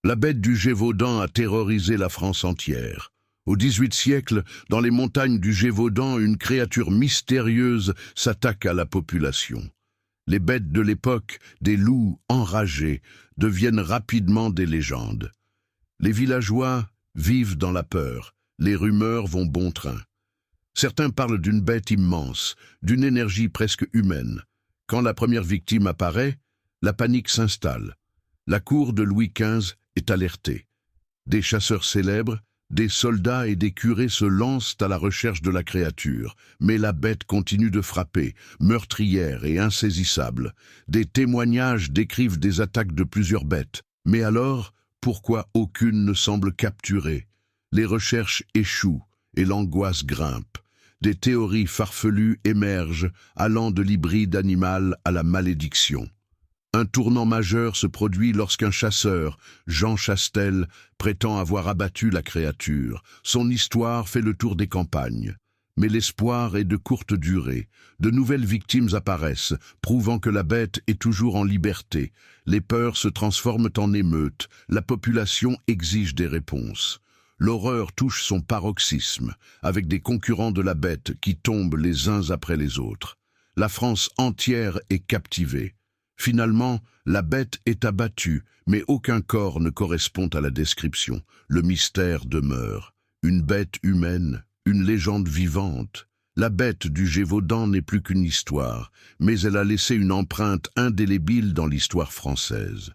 La bête du Gévaudan a terrorisé la France entière. Au XVIIIe siècle, dans les montagnes du Gévaudan, une créature mystérieuse s'attaque à la population. Les bêtes de l'époque, des loups enragés, deviennent rapidement des légendes. Les villageois vivent dans la peur, les rumeurs vont bon train. Certains parlent d'une bête immense, d'une énergie presque humaine. Quand la première victime apparaît, la panique s'installe. La cour de Louis XV est alertée. Des chasseurs célèbres, des soldats et des curés se lancent à la recherche de la créature, mais la bête continue de frapper, meurtrière et insaisissable. Des témoignages décrivent des attaques de plusieurs bêtes. Mais alors, pourquoi aucune ne semble capturée? Les recherches échouent et l'angoisse grimpe. Des théories farfelues émergent, allant de l'hybride animal à la malédiction. Un tournant majeur se produit lorsqu'un chasseur, Jean Chastel, prétend avoir abattu la créature. Son histoire fait le tour des campagnes. Mais l'espoir est de courte durée. De nouvelles victimes apparaissent, prouvant que la bête est toujours en liberté. Les peurs se transforment en émeutes. La population exige des réponses. L'horreur touche son paroxysme, avec des concurrents de la bête qui tombent les uns après les autres. La France entière est captivée. Finalement, la bête est abattue, mais aucun corps ne correspond à la description. Le mystère demeure. Une bête humaine, une légende vivante. La bête du Gévaudan n'est plus qu'une histoire, mais elle a laissé une empreinte indélébile dans l'histoire française.